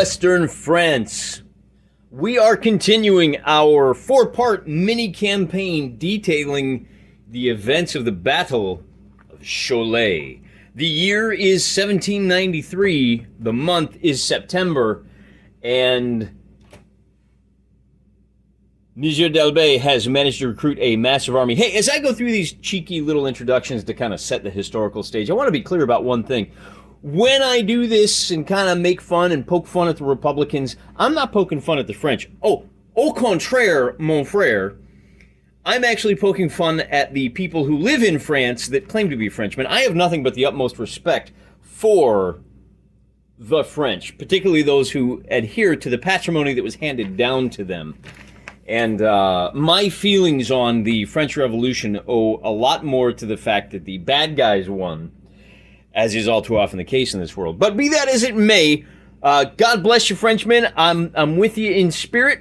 Western France. We are continuing our four-part mini-campaign detailing the events of the Battle of Cholet. The year is 1793, the month is September, and Monsieur Delbey has managed to recruit a massive army. Hey, as I go through these cheeky little introductions to kind of set the historical stage, I want to be clear about one thing. When I do this and kind of make fun and poke fun at the Republicans, I'm not poking fun at the French. Oh, au contraire, mon frère. I'm actually poking fun at the people who live in France that claim to be Frenchmen. I have nothing but the utmost respect for the French, particularly those who adhere to the patrimony that was handed down to them. And my feelings on the French Revolution owe a lot more to the fact that the bad guys won, as is all too often the case in this world. But be that as it may, God bless you, Frenchmen. I'm with you in spirit.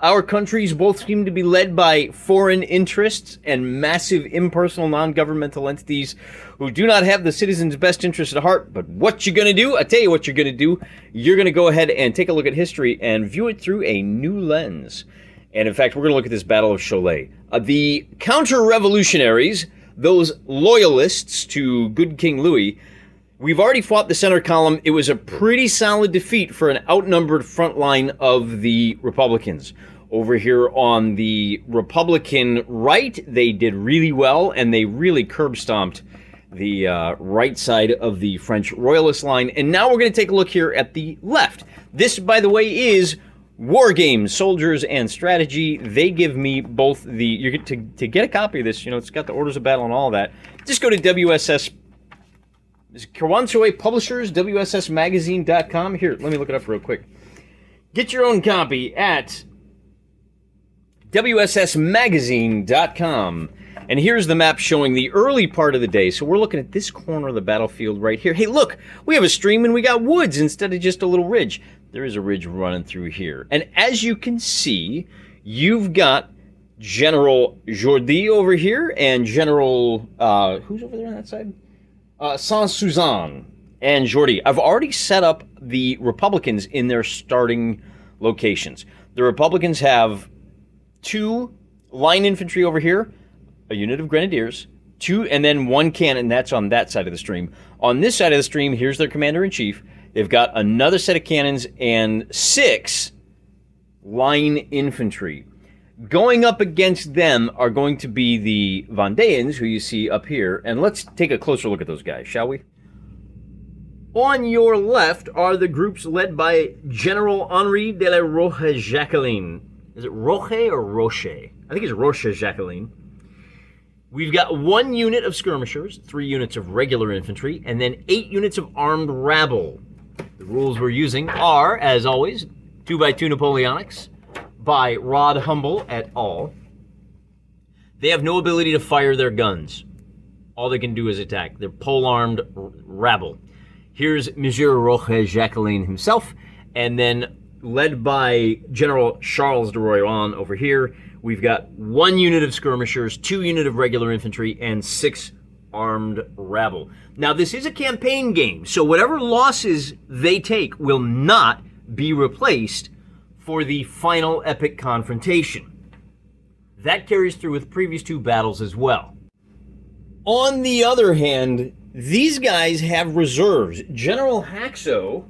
Our countries both seem to be led by foreign interests and massive impersonal non-governmental entities who do not have the citizens' best interests at heart. But what you're going to do, I tell you what you're going to do. You're going to go ahead and take a look at history and view it through a new lens. And in fact, we're going to look at this Battle of Cholet. The counter-revolutionaries, those loyalists to good King Louis, we've already fought the center column. It was a pretty solid defeat for an outnumbered front line of the Republicans. Over here on the Republican right, they did really well, and they really curb-stomped the right side of the French Royalist line. And now we're going to take a look here at the left. This, by the way, is Wargames, Soldiers, and Strategy. They give me both the... You get to get a copy of this, you know, it's got the orders of battle and all of that. Just go to WSS... Is it Kirwansoe Publishers, WSSmagazine.com. Here, let me look it up real quick. Get your own copy at WSSmagazine.com. And here's the map showing the early part of the day. So we're looking at this corner of the battlefield right here. Hey, look, we have a stream and we got woods instead of just a little ridge. There is a ridge running through here. And as you can see, you've got General Jordi over here and General, who's over there on that side? Saint-Suzanne and Jordi. I've already set up the Republicans in their starting locations. The Republicans have 2 line infantry over here, a unit of grenadiers, 2, and then 1 cannon. That's on that side of the stream. On this side of the stream, here's their commander-in-chief. They've got another set of cannons and 6 line infantry. Going up against them are going to be the Vendeans, who you see up here. And let's take a closer look at those guys, shall we? On your left are the groups led by General Henri de la Rochejacqueline. Is it Roche or Roche? I think it's Rochejacqueline. We've got 1 unit of skirmishers, 3 units of regular infantry, and then 8 units of armed rabble. The rules we're using are, as always, 2x2 Napoleonics by Rod Humble et al. They have no ability to fire their guns. All they can do is attack. They're pole-armed rabble. Here's Monsieur Rochejacqueline himself, and then led by General Charles de Royan over here, we've got 1 unit of skirmishers, 2 units of regular infantry, and 6 armed rabble. Now, this is a campaign game, so whatever losses they take will not be replaced for the final epic confrontation. That carries through with previous 2 battles as well. On the other hand, these guys have reserves. General Haxo,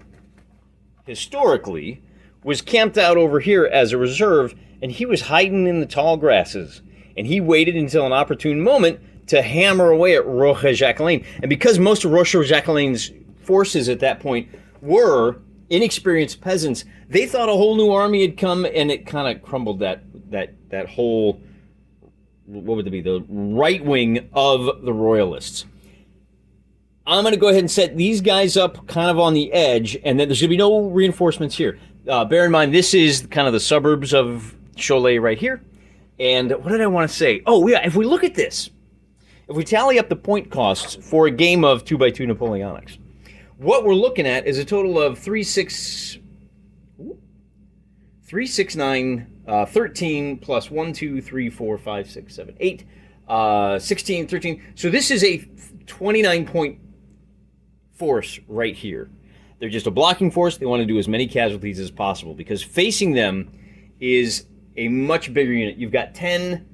historically, was camped out over here as a reserve, and he was hiding in the tall grasses. And he waited until an opportune moment to hammer away at Rochejacqueline. And because most of Rochejacqueline's forces at that point were inexperienced peasants, they thought a whole new army had come, and it kind of crumbled that whole, what would it be, the right wing of the Royalists. I'm going to go ahead and set these guys up kind of on the edge, and then there's going to be no reinforcements here. Bear in mind, this is kind of the suburbs of Cholet right here. And what did I want to say? Oh, yeah, if we look at this, if we tally up the point costs for a game of 2x2 Napoleonics, what we're looking at is a total of 13 plus 1, 2, 3, 4, 5, 6, 7, 8, 16, 13. So this is a 29-point force right here. They're just a blocking force. They want to do as many casualties as possible because facing them is a much bigger unit. You've got 10,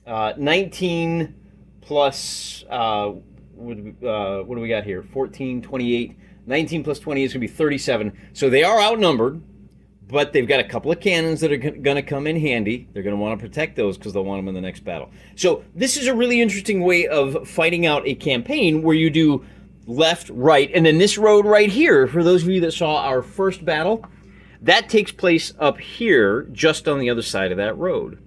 19 plus, what do we got here? 14, 28. 19 plus 20 is going to be 37. So they are outnumbered, but they've got a couple of cannons that are going to come in handy. They're going to want to protect those because they'll want them in the next battle. So this is a really interesting way of fighting out a campaign where you do left, right, and then this road right here, for those of you that saw our first battle, that takes place up here, just on the other side of that road.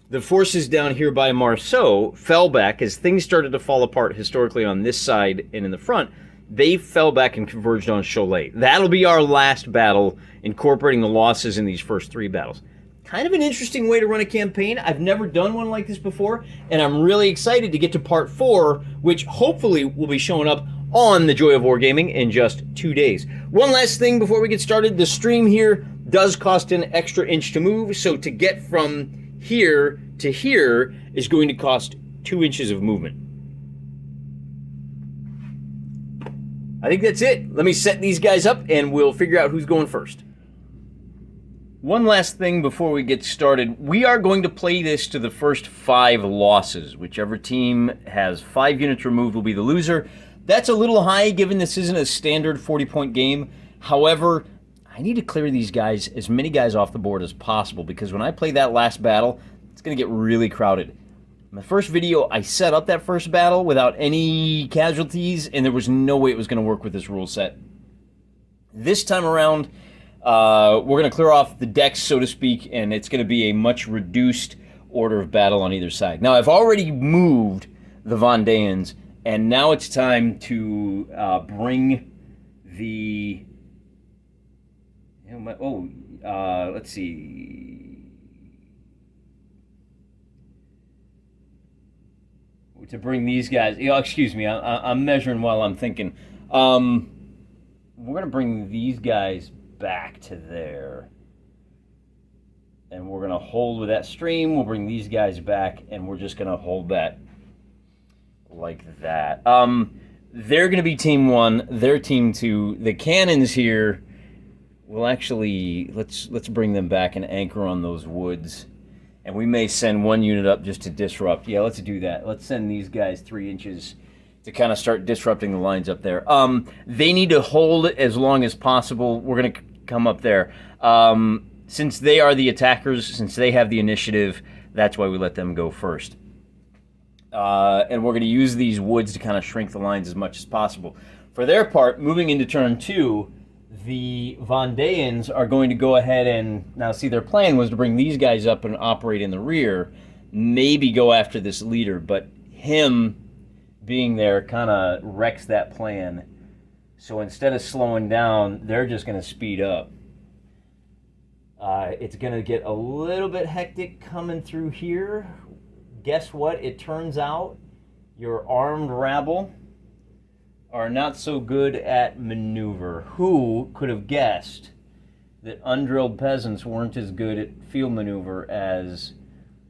The forces down here by Marceau fell back as things started to fall apart historically on this side and in the front. They fell back and converged on Cholet. That'll be our last battle, incorporating the losses in these first 3 battles. Kind of an interesting way to run a campaign. I've never done one like this before, and I'm really excited to get to part 4, which hopefully will be showing up on the Joy of Wargaming in just 2 days. One last thing before we get started. The stream here does cost an extra inch to move, so to get from here to here is going to cost 2 inches of movement. I think that's it. Let me set these guys up and we'll figure out who's going first. One last thing before we get started. We are going to play this to the first 5 losses. Whichever team has 5 units removed will be the loser. That's a little high given this isn't a standard 40-point game. However, I need to clear these guys, as many guys off the board as possible, because when I play that last battle, it's going to get really crowded. In the first video, I set up that first battle without any casualties, and there was no way it was going to work with this rule set. This time around, we're going to clear off the decks, so to speak, and it's going to be a much reduced order of battle on either side. Now, I've already moved the Vendeans, and now it's time to bring the... let's see. To bring these guys... excuse me, I'm measuring while I'm thinking. We're going to bring these guys back to there. And we're going to hold with that stream. We'll bring these guys back, and we're just going to hold that like that. They're going to be team 1. They're team 2. The cannons here will actually... Let's bring them back and anchor on those woods. And we may send 1 unit up just to disrupt. Yeah, let's do that. Let's send these guys 3 inches to kind of start disrupting the lines up there. They need to hold it as long as possible. We're going to come up there. Since they are the attackers, since they have the initiative, that's why we let them go first. And we're going to use these woods to kind of shrink the lines as much as possible. For their part, moving into turn 2, the Vendeans are going to go ahead and... Now, see, their plan was to bring these guys up and operate in the rear, maybe go after this leader, but him being there kind of wrecks that plan. So instead of slowing down, they're just going to speed up. It's going to get a little bit hectic coming through here. Guess what? It turns out your armed rabble are not so good at maneuver. Who could have guessed that undrilled peasants weren't as good at field maneuver as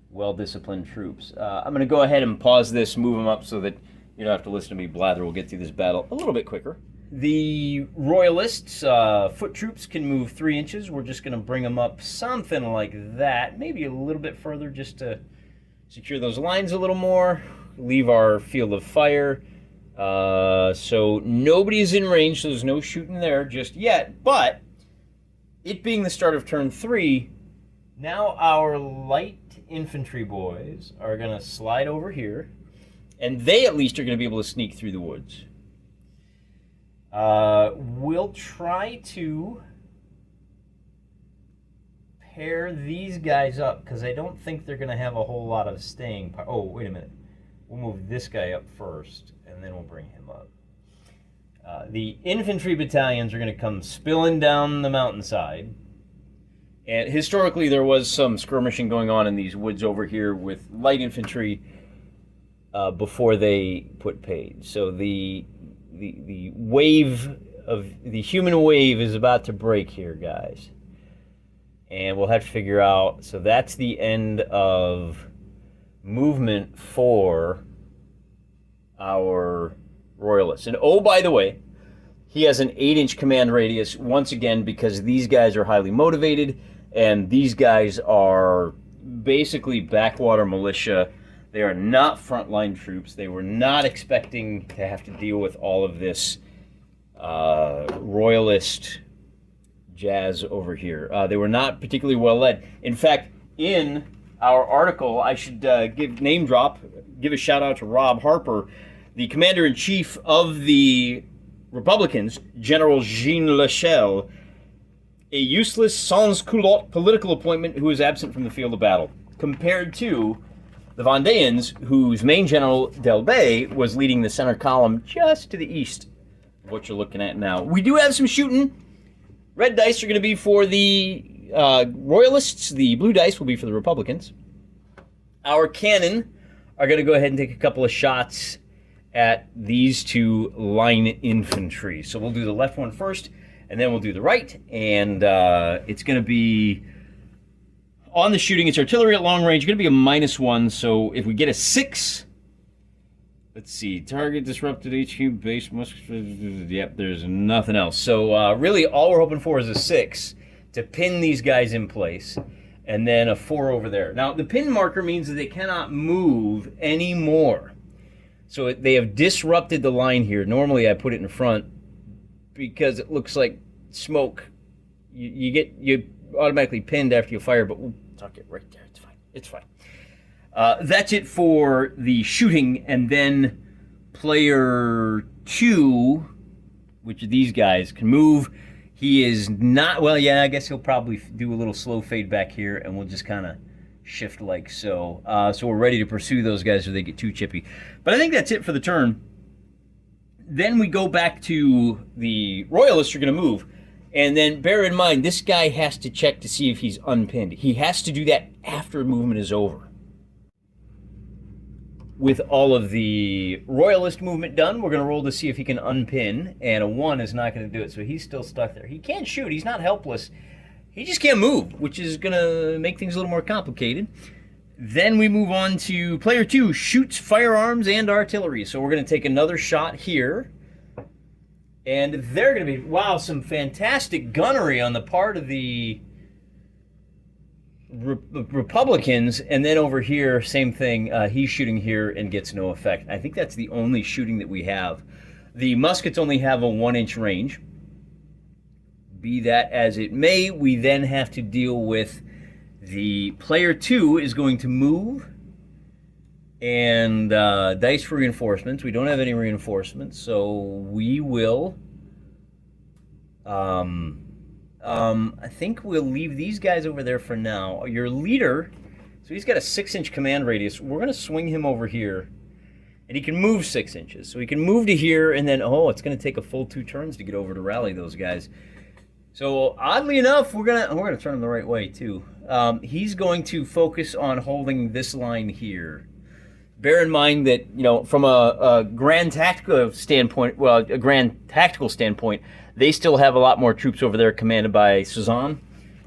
well-disciplined troops? I'm going to go ahead and pause this, move them up so that you don't have to listen to me blather. We'll get through this battle a little bit quicker. The Royalists, foot troops, can move 3 inches. We're just going to bring them up something like that, maybe a little bit further just to secure those lines a little more, leave our field of fire. So nobody's in range, so there's no shooting there just yet, but it being the start of turn 3, now our light infantry boys are going to slide over here, and they at least are going to be able to sneak through the woods. We'll try to pair these guys up, because I don't think they're going to have a whole lot of staying power. Oh, wait a minute. We'll move this guy up first, and then we'll bring him up. The infantry battalions are going to come spilling down the mountainside. And historically, there was some skirmishing going on in these woods over here with light infantry before they put paid. So the wave of the human wave is about to break here, guys. And we'll have to figure out. So that's the end of movement for our Royalists. And oh, by the way, He has an 8-inch command radius, once again, because these guys are highly motivated, and these guys are basically backwater militia. They are not frontline troops. They were not expecting to have to deal with all of this royalist jazz over here. They were not particularly well led. In fact, in our article, I should give a shout out to Rob Harper, the commander-in-chief of the Republicans, General Jean Lachelle, a useless sans-culotte political appointment who is absent from the field of battle, compared to the Vendeans, whose main general, Delbey, was leading the center column just to the east of what you're looking at now. We do have some shooting. Red dice are going to be for the Royalists. The blue dice will be for the Republicans. Our cannon are going to go ahead and take a couple of shots at these two line infantry. So we'll do the left one first, and then we'll do the right. And it's going to be, on the shooting, it's artillery at long range, going to be a -1. So if we get a 6, let's see, target disrupted HQ base must, yep, there's nothing else. So really all we're hoping for is a 6 to pin these guys in place, and then a 4 over there. Now the pin marker means that they cannot move anymore. So they have disrupted the line here. Normally I put it in front because it looks like smoke. You automatically pinned after you fire, but we'll tuck it right there. It's fine. It's fine. That's it for the shooting, and then player 2, which of these guys can move. He is not, well, yeah, I guess he'll probably do a little slow fade back here, and we'll just kind of shift like so. So we're ready to pursue those guys if they get too chippy. But I think that's it for the turn. Then we go back to the Royalists are going to move. And then bear in mind, this guy has to check to see if he's unpinned. He has to do that after movement is over. With all of the Royalist movement done, we're going to roll to see if he can unpin. And a 1 is not going to do it, so he's still stuck there. He can't shoot. He's not helpless. He just can't move, which is going to make things a little more complicated. Then we move on to player 2, shoots firearms and artillery. So we're going to take another shot here. And they're going to be, wow, some fantastic gunnery on the part of the Republicans. And then over here, same thing. He's shooting here and gets no effect. I think that's the only shooting that we have. The muskets only have a 1-inch range. Be that as it may, we then have to deal with the player 2 is going to move and dice for reinforcements. We don't have any reinforcements, so we will I think we'll leave these guys over there for now. Your leader, so he's got a 6-inch command radius. We're going to swing him over here, and he can move 6 inches. So he can move to here, and then, oh, it's going to take a full 2 turns to get over to rally those guys. So oddly enough, we're gonna turn him the right way too. He's going to focus on holding this line here. Bear in mind that, you know, from a grand tactical standpoint, they still have a lot more troops over there commanded by Suzanne.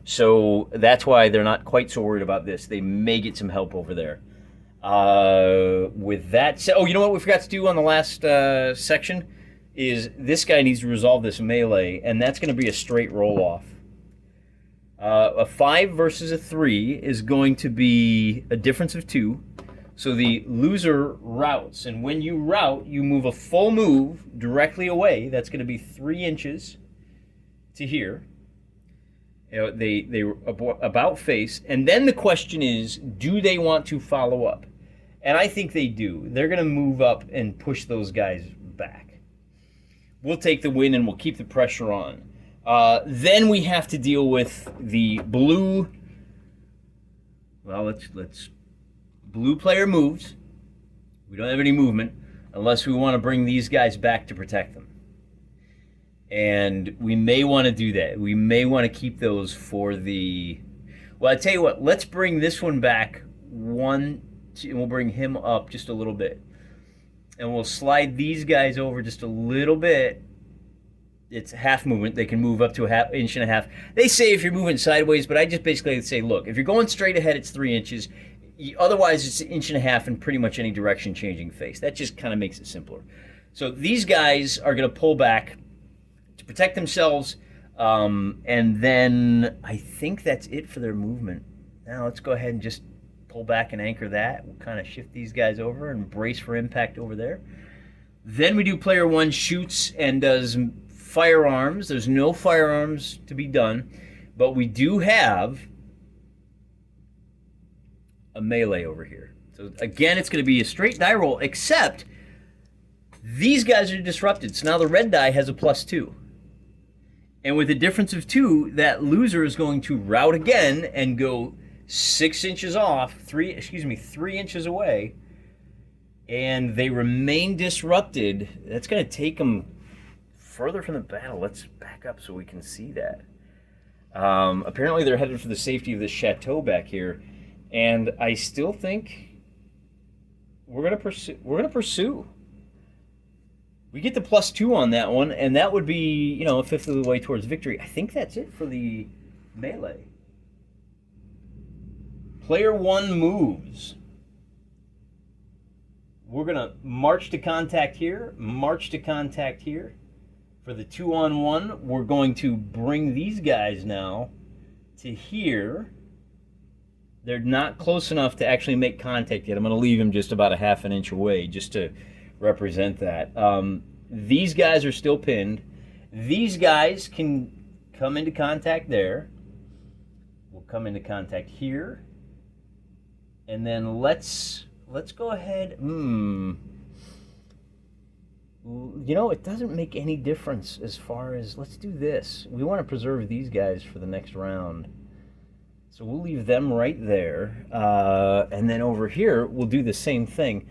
So that's why they're not quite so worried about this. They may get some help over there. With that said, oh, you know what we forgot to do on the last section? Is this guy needs to resolve this melee, and that's going to be a straight roll-off. A 5 versus a 3 is going to be a difference of 2. So the loser routes, and when you route, you move a full move directly away. That's going to be 3 inches to here. You know, they about face, and then the question is, do they want to follow up? And I think they do. They're going to move up and push those guys back. We'll take the win and we'll keep the pressure on. Then we have to deal with the blue. Well, let's. Blue player moves. We don't have any movement unless we want to bring these guys back to protect them. And we may want to do that. We may want to keep those for the. Well, I tell you what. Let's bring this one back. And we'll bring him up just a little bit. And we'll slide these guys over just a little bit. It's half movement. They can move up to a 1.5 inches. They say if you're moving sideways, but I just basically say, look, if you're going straight ahead, it's 3 inches. Otherwise, it's 1.5 inches in pretty much any direction changing face. That just kind of makes it simpler. So these guys are going to pull back protect themselves. And then I think that's it for their movement. Now let's go ahead and just pull back and anchor that. We'll kind of shift these guys over and brace for impact over there. Then we do player one shoots and does firearms. There's no firearms to be done, but we do have a melee over here. So again, it's going to be a straight die roll, except these guys are disrupted. So now the red die has a +2. And with a difference of 2, that loser is going to rout again and go 6 inches off, 3 inches away, and they remain disrupted. That's going to take them further from the battle. Let's back up so we can see that. Apparently they're headed for the safety of this chateau back here, and I still think we're going to pursue. We get the +2 on that one, and that would be, you know, a fifth of the way towards victory. I think that's it for the melee. Player one moves. We're going to march to contact here, march to contact here. For the 2-on-1, we're going to bring these guys now to here. They're not close enough to actually make contact yet. I'm going to leave them just about a half an inch away just to represent that. These guys are still pinned. These guys can come into contact there. We'll come into contact here. And then let's go ahead. You know, it doesn't make any difference as far as, let's do this. We want to preserve these guys for the next round. So we'll leave them right there. And then over here, we'll do the same thing.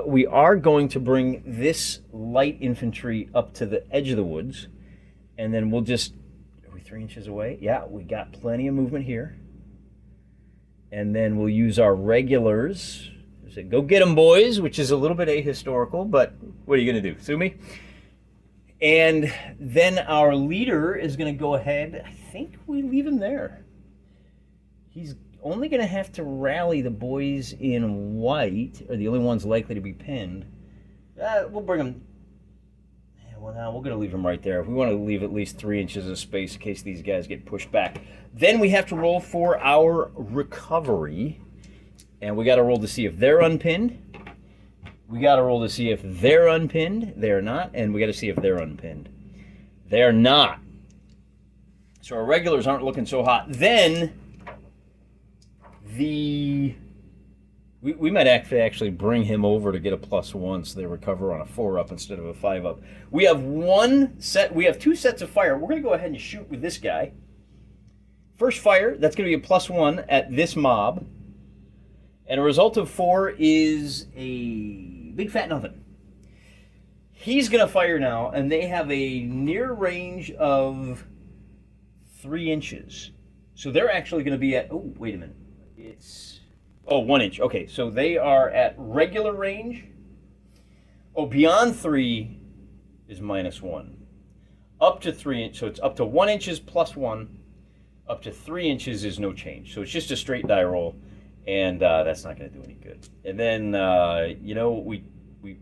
We are going to bring this light infantry up to the edge of the woods. And then we'll just, are we 3 inches away? Yeah, we got plenty of movement here. And then we'll use our regulars. Say, go get them, boys, which is a little bit ahistorical, but what are you going to do? Sue me? And then our leader is going to go ahead. I think we leave him there. He's only going to have to rally the boys in white, or the only ones likely to be pinned. We'll bring them. Yeah, well, now we're going to leave them right there. We want to leave at least 3 inches of space in case these guys get pushed back. Then we have to roll for our recovery. And we got to roll to see if they're unpinned. We got to roll to see if they're unpinned. They're not. And we got to see if they're unpinned. They're not. So our regulars aren't looking so hot. Then we might actually bring him over to get a +1 so they recover on a 4-up instead of a 5-up. We have we have 2 sets of fire. We're going to go ahead and shoot with this guy. First fire, that's going to be a +1 at this mob. And a result of 4 is a big fat nothing. He's going to fire now, and they have a near range of 3 inches. So they're actually going to be at, oh, wait a minute. It's, 1 inch. Okay, so they are at regular range. Oh, beyond 3 is -1. Up to 3 inches, so it's up to 1 inches +1. Up to 3 inches is no change. So it's just a straight die roll. And that's not going to do any good. And then, you know, if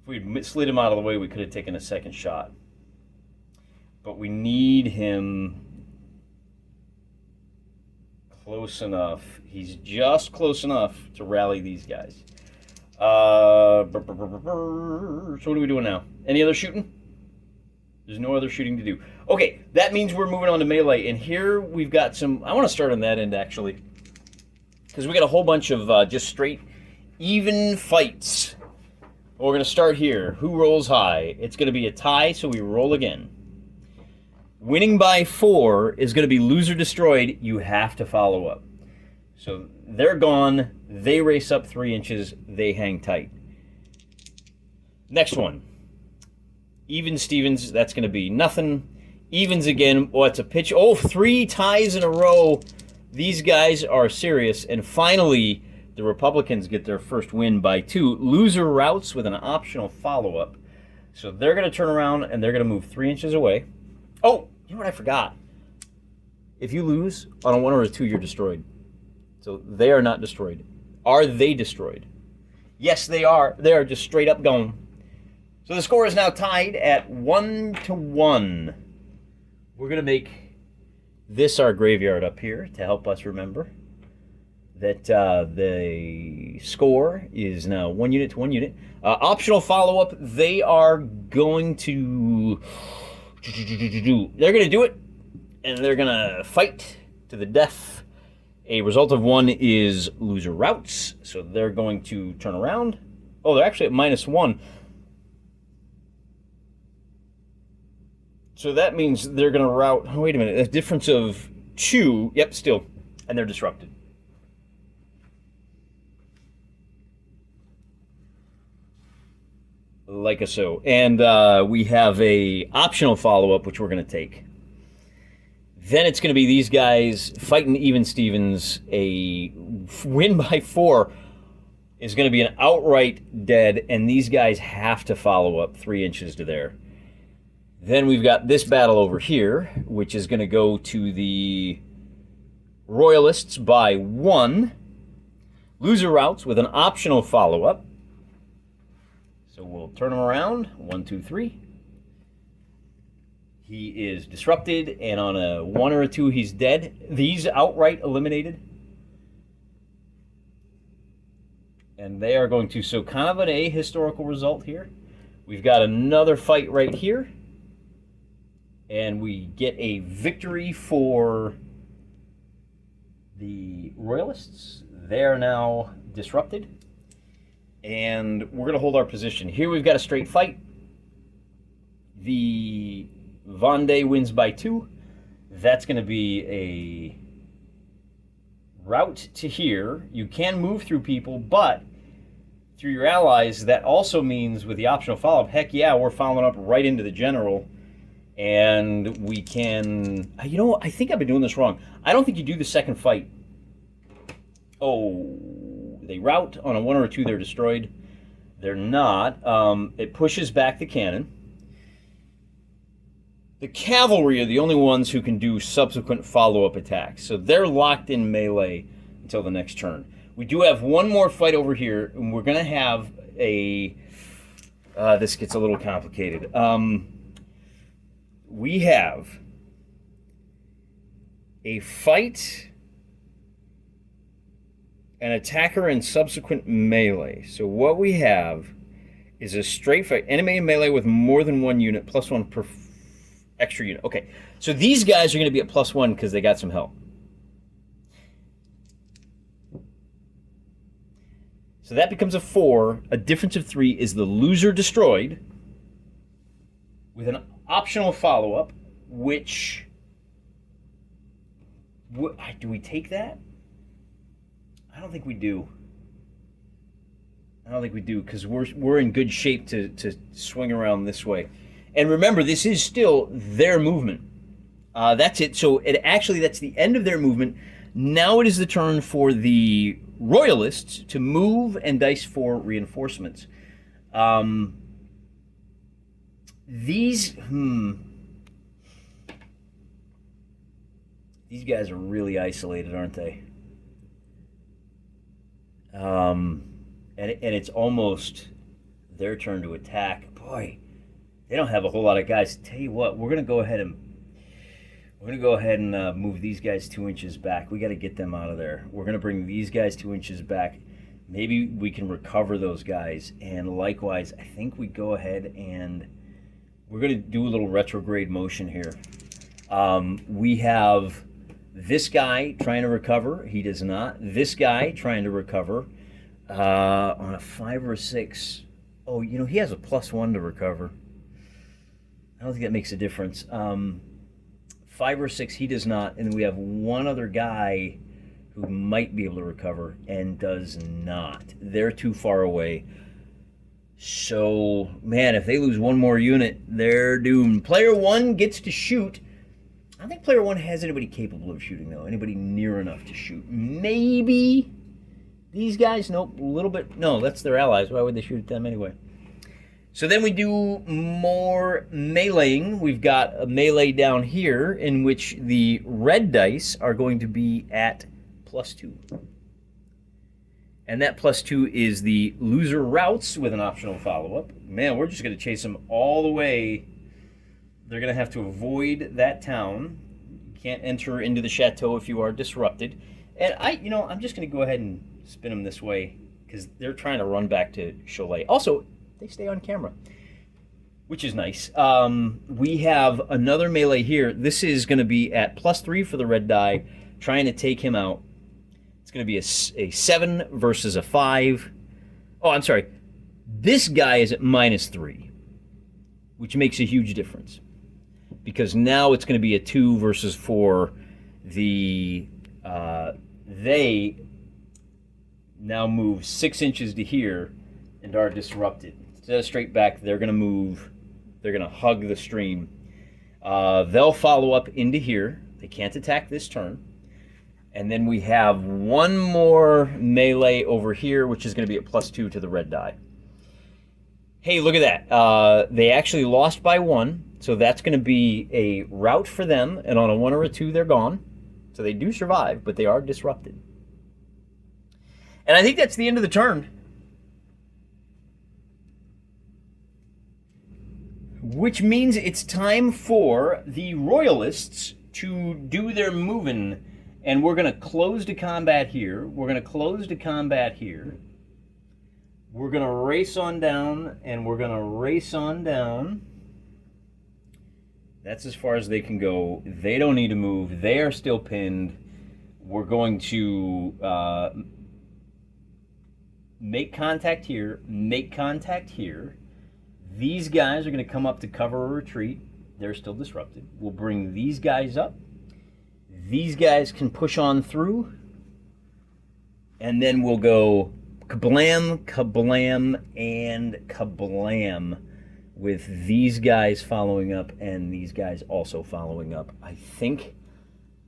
we slid him out of the way, we could have taken a second shot. But we need him close enough. He's just close enough to rally these guys. So what are we doing now? Any other shooting? There's no other shooting to do. Okay, that means we're moving on to melee. And here we've got some, I want to start on that end, actually. Because we got a whole bunch of just straight, even fights. We're going to start here. Who rolls high? It's going to be a tie, so we roll again. Winning by 4 is going to be loser destroyed. You have to follow up. So they're gone. They race up 3 inches. They hang tight. Next one. Even Stevens, that's going to be nothing. Evens again. Oh, it's a pitch. Oh, 3 ties in a row. These guys are serious. And finally, the Republicans get their first win by 2. Loser routes with an optional follow-up. So they're going to turn around and they're going to move 3 inches away. Oh, you know what I forgot? If you lose on a 1 or a 2, you're destroyed. So they are not destroyed. Are they destroyed? Yes, they are. They are just straight up gone. So the score is now tied at 1-1. We're going to make this our graveyard up here to help us remember that the score is now 1 unit to 1 unit. Optional follow-up, they are going to... They're going to do it, and they're going to fight to the death. A result of 1 is loser routes, so they're going to turn around. Oh, they're actually at -1. So that means they're going to route... Oh, wait a minute. A difference of 2. Yep, still. And they're disrupted. Like so. And we have a optional follow-up, which we're going to take. Then it's going to be these guys fighting even Stevens. A win by 4 is going to be an outright dead, and these guys have to follow up 3 inches to there. Then we've got this battle over here, which is going to go to the Royalists by 1. Loser routes with an optional follow-up. So we'll turn him around. 1, 2, 3. He is disrupted, and on a 1 or a 2, he's dead. These outright eliminated. And they are going to, so kind of an ahistorical result here. We've got another fight right here. And we get a victory for the Royalists. They are now disrupted. And we're going to hold our position. Here we've got a straight fight. The Vendee wins by 2. That's going to be a route to here. You can move through people, but through your allies, that also means with the optional follow-up, heck yeah, we're following up right into the general. And we can... You know what? I think I've been doing this wrong. I don't think you do the second fight. Oh, they rout. On a 1 or a 2, they're destroyed. They're not. It pushes back the cannon. The cavalry are the only ones who can do subsequent follow-up attacks. So they're locked in melee until the next turn. We do have one more fight over here, and we're going to have a... this gets a little complicated. We have a fight, an attacker, and subsequent melee. So what we have is a straight fight. Enemy in melee with more than 1 unit, +1 per extra unit. Okay, so these guys are going to be at +1 because they got some help. So that becomes a 4. A difference of 3 is the loser destroyed with an optional follow-up, which... do we take that? I don't think we do. I don't think we do, because we're in good shape to swing around this way. And remember, this is still their movement. That's it. So that's the end of their movement. Now it is the turn for the Royalists to move and dice for reinforcements. These guys are really isolated, aren't they? And it's almost their turn to attack. Boy, they don't have a whole lot of guys. Tell you what, we're gonna go ahead and move these guys 2 inches back. We got to get them out of there. We're gonna bring these guys 2 inches back. Maybe we can recover those guys. And likewise, I think we go ahead and we're going to do a little retrograde motion here. We have this guy trying to recover. He does not. This guy trying to recover on a 5 or a 6. Oh, you know, he has a +1 to recover. I don't think that makes a difference. 5 or 6, he does not. And we have one other guy who might be able to recover and does not. They're too far away. So, man, if they lose one more unit, they're doomed. Player 1 gets to shoot. I don't think player 1 has anybody capable of shooting, though. Anybody near enough to shoot. Maybe these guys? Nope, a little bit. No, that's their allies. Why would they shoot at them anyway? So then we do more meleeing. We've got a melee down here in which the red dice are going to be at +2. And that +2 is the loser routes with an optional follow-up. Man, we're just going to chase them all the way. They're going to have to avoid that town. You can't enter into the chateau if you are disrupted. And I'm just going to go ahead and spin them this way because they're trying to run back to Cholet. Also, they stay on camera, which is nice. We have another melee here. This is going to be at +3 for the red die, trying to take him out. It's going to be a 7 versus a 5. Oh, I'm sorry. This guy is at -3, which makes a huge difference. Because now it's going to be a 2 versus 4. They now move 6 inches to here and are disrupted. Instead of straight back, they're going to move. They're going to hug the stream. They'll follow up into here. They can't attack this turn. And then we have one more melee over here, which is going to be at +2 to the red die. Hey, look at that. They actually lost by 1, so that's going to be a rout for them. And on a 1 or a 2, they're gone. So they do survive, but they are disrupted. And I think that's the end of the turn. Which means it's time for the Royalists to do their moving. And we're going to close to combat here. We're going to close to combat here. We're going to race on down, and we're going to race on down. That's as far as they can go. They don't need to move. They are still pinned. We're going to make contact here, make contact here. These guys are going to come up to cover a retreat. They're still disrupted. We'll bring these guys up. These guys can push on through, and then we'll go kablam, kablam, and kablam with these guys following up and these guys also following up. I think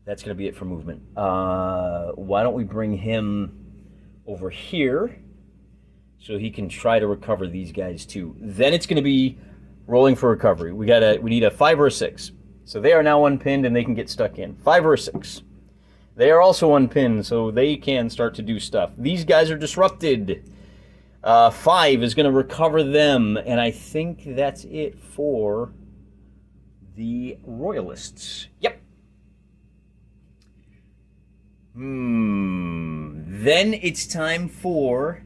that's going to be it for movement. Why don't we bring him over here so he can try to recover these guys too. Then it's going to be rolling for recovery. We need a 5 or a 6. So they are now unpinned and they can get stuck in. 5 or 6. They are also unpinned, so they can start to do stuff. These guys are disrupted. 5 is going to recover them, and I think that's it for the Royalists. Yep. Then it's time for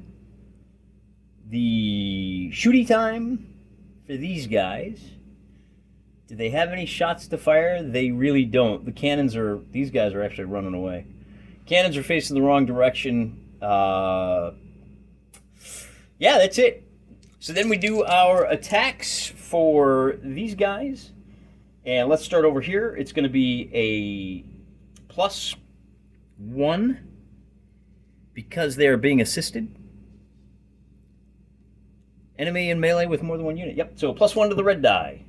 the shooty time for these guys. Do they have any shots to fire? They really don't. The cannons are... These guys are actually running away. Cannons are facing the wrong direction. Yeah, that's it. So then we do our attacks for these guys. And let's start over here. It's going to be a +1 because they are being assisted. Enemy in melee with more than 1 unit. Yep, so +1 to the red die.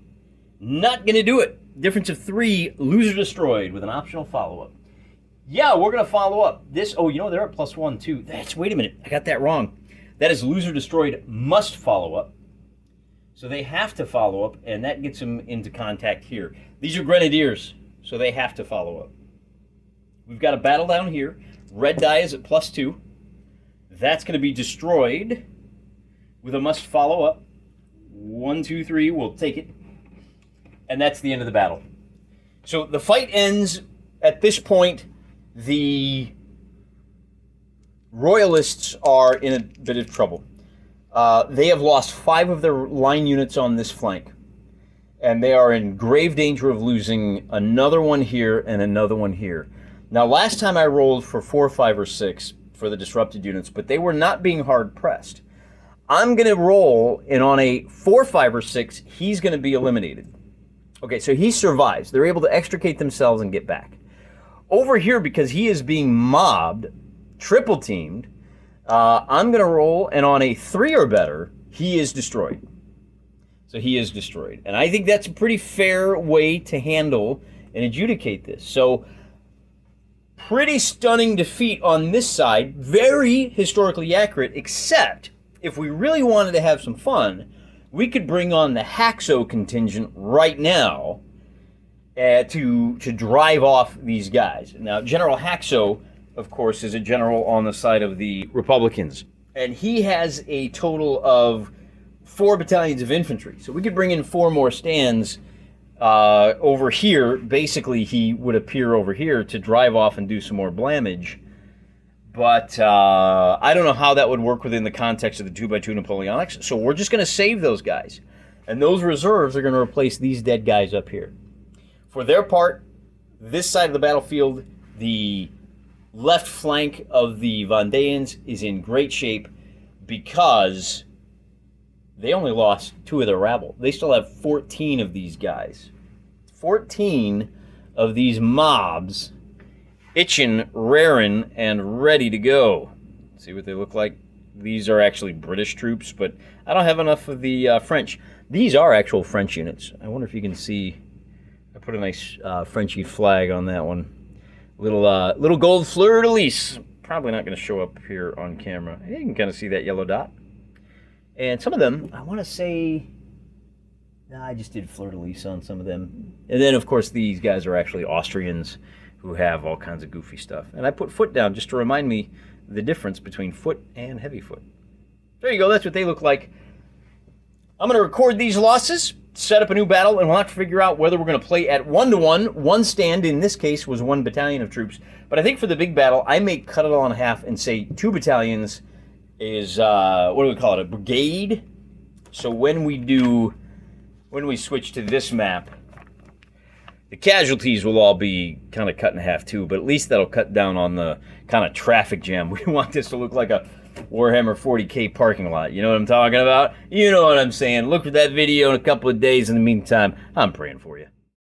Not going to do it. Difference of 3, loser destroyed with an optional follow-up. Yeah, we're going to follow up. This, oh, you know, they're at +1 too. Wait a minute, I got that wrong. That is loser destroyed must follow up. So they have to follow up, and that gets them into contact here. These are grenadiers, so they have to follow up. We've got a battle down here. Red die is at +2. That's going to be destroyed with a must follow up. 1, 2, 3, we'll take it. And that's the end of the battle. So the fight ends. At this point, the Royalists are in a bit of trouble. They have lost 5 of their line units on this flank. And they are in grave danger of losing another one here and another one here. Now, last time I rolled for 4, 5, or 6 for the disrupted units, but they were not being hard pressed. I'm going to roll, and on a 4, 5, or 6, he's going to be eliminated. Okay, so he survives. They're able to extricate themselves and get back. Over here, because he is being mobbed, triple teamed, I'm going to roll, and on a 3 or better, he is destroyed. So he is destroyed. And I think that's a pretty fair way to handle and adjudicate this. So, pretty stunning defeat on this side. Very historically accurate, except if we really wanted to have some fun, we could bring on the Haxo contingent right now to drive off these guys. Now, General Haxo of course, is a general on the side of the Republicans. And he has a total of 4 battalions of infantry. So we could bring in 4 more stands over here. Basically, he would appear over here to drive off and do some more blamage. But I don't know how that would work within the context of the 2x2 Napoleonics. So we're just going to save those guys. And those reserves are going to replace these dead guys up here. For their part, this side of the battlefield, the left flank of the Vendeans is in great shape because they only lost 2 of their rabble. They still have 14 of these guys. 14 of these mobs itching, raring, and ready to go. See what they look like? These are actually British troops, but I don't have enough of the French. These are actual French units. I wonder if you can see. I put a nice Frenchy flag on that one. Little gold fleur-de-lis. Probably not going to show up here on camera. You can kind of see that yellow dot. And some of them, I want to say, I just did fleur-de-lis on some of them. And then, of course, these guys are actually Austrians who have all kinds of goofy stuff. And I put foot down just to remind me the difference between foot and heavy foot. There you go. That's what they look like. I'm going to record these losses, set up a new battle, and we'll have to figure out whether we're going to play at 1-to-1. One stand, in this case, was 1 battalion of troops. But I think for the big battle, I may cut it all in half and say 2 battalions is, what do we call it, a brigade? So when we switch to this map, the casualties will all be kind of cut in half too, but at least that'll cut down on the kind of traffic jam. We want this to look like a Warhammer 40K parking lot. You know what I'm talking about? You know what I'm saying. Look for that video in a couple of days. In the meantime, I'm praying for you.